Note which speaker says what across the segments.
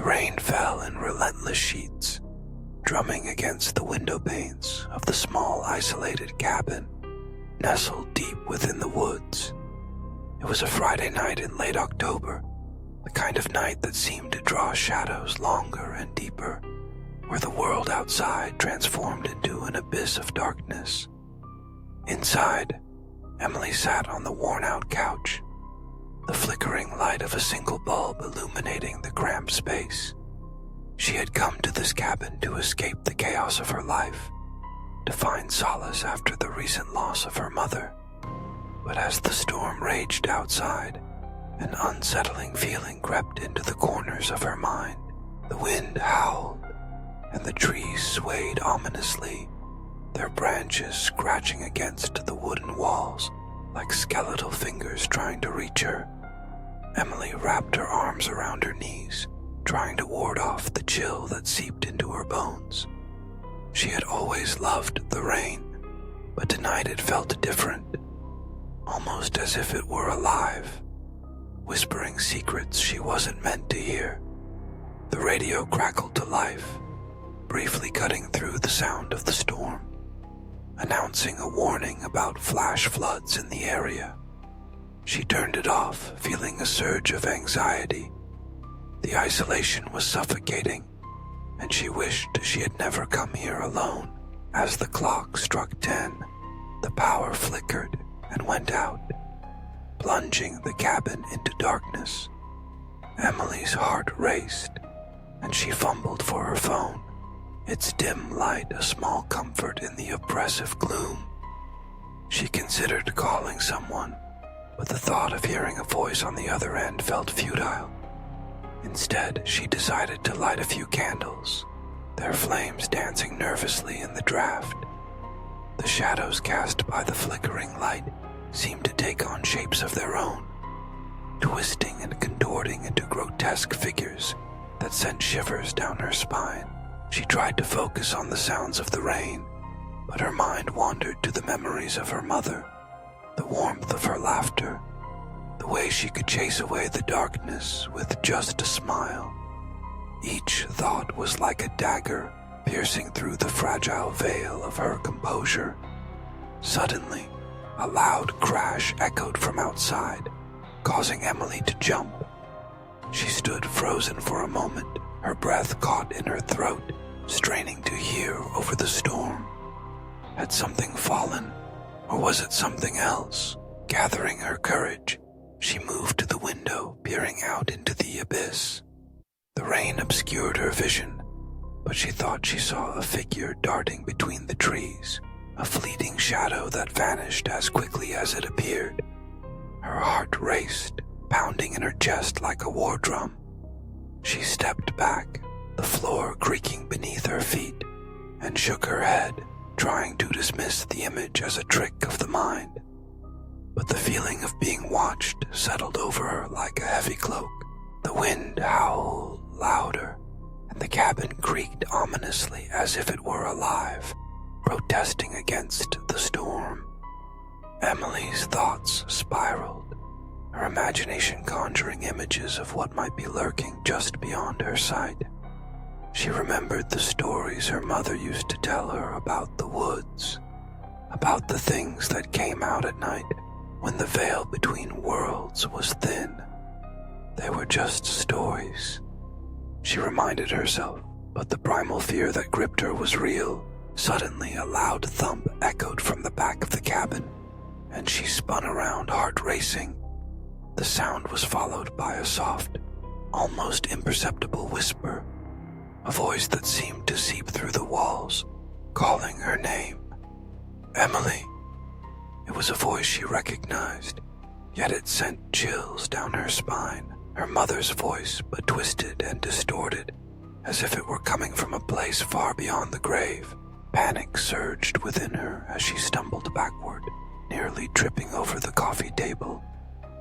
Speaker 1: rain fell in relentless sheets, drumming against the window panes of the small isolated cabin nestled deep within the woods. It was a Friday night in late October, the kind of night that seemed to draw shadows longer and deeper, where the world outside transformed into an abyss of darkness. Inside, Emily sat on the worn-out couch, the flickering light of a single bulb illuminating the cramped space. She had come to this cabin to escape the chaos of her life, to find solace after the recent loss of her mother. But as the storm raged outside, an unsettling feeling crept into the corners of her mind. The wind howled, and the trees swayed ominously, their branches scratching against the wooden walls like skeletal fingers trying to reach her. Emily wrapped her arms around her knees, trying to ward off the chill that seeped into her bones. She had always loved the rain, but tonight it felt different, almost as if it were alive, whispering secrets she wasn't meant to hear. The radio crackled to life, briefly cutting through the sound of the storm, announcing a warning about flash floods in the area. She turned it off, feeling a surge of anxiety. The isolation was suffocating, and she wished she had never come here alone. As the clock struck 10, the power flickered and went out, plunging the cabin into darkness. Emily's heart raced, and she fumbled for her phone, its dim light a small comfort in the oppressive gloom. She considered calling someone, but the thought of hearing a voice on the other end felt futile. Instead, she decided to light a few candles, their flames dancing nervously in the draft. The shadows cast by the flickering light seemed to take on shapes of their own, twisting and contorting into grotesque figures that sent shivers down her spine. She tried to focus on the sounds of the rain, but her mind wandered to the memories of her mother, the warmth of her laughter, the way she could chase away the darkness with just a smile. Each thought was like a dagger piercing through the fragile veil of her composure. Suddenly, a loud crash echoed from outside, causing Emily to jump. She stood frozen for a moment, her breath caught in her throat, straining to hear over the storm. Had something fallen, or was it something else? Gathering her courage, she moved to the window, peering out into the abyss. The rain obscured her vision, but she thought she saw a figure darting between the trees, a fleeting shadow that vanished as quickly as it appeared. Her heart raced, pounding in her chest like a war drum. She stepped back, the floor creaking beneath her feet, and shook her head, trying to dismiss the image as a trick of the mind. But the feeling of being watched settled over her like a heavy cloak. The wind howled louder, and the cabin creaked ominously as if it were alive, protesting against the storm. Emily's thoughts spiraled, her imagination conjuring images of what might be lurking just beyond her sight. She remembered the stories her mother used to tell her about the woods, about the things that came out at night when the veil between worlds was thin. They were just stories, she reminded herself, but the primal fear that gripped her was real. Suddenly, a loud thump echoed from the back of the cabin, and she spun around, heart racing. The sound was followed by a soft, almost imperceptible whisper, a voice that seemed to seep through the walls, calling her name. Emily. It was a voice she recognized, yet it sent chills down her spine. Her mother's voice, but twisted and distorted, as if it were coming from a place far beyond the grave. Panic surged within her as she stumbled backward, nearly tripping over the coffee table.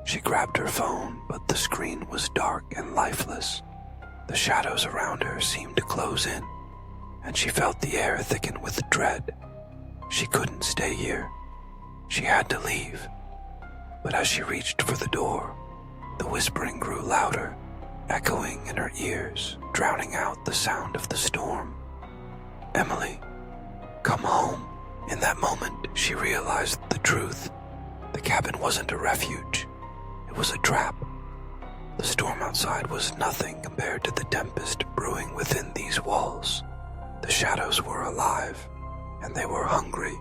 Speaker 1: She grabbed her phone, but the screen was dark and lifeless. The shadows around her seemed to close in, and she felt the air thicken with dread. She couldn't stay here. She had to leave. But as she reached for the door, the whispering grew louder, echoing in her ears, drowning out the sound of the storm. "Emily, come home." In that moment, she realized the truth. The cabin wasn't a refuge. It was a trap. The storm outside was nothing compared to the tempest brewing within these walls. The shadows were alive, and they were hungry.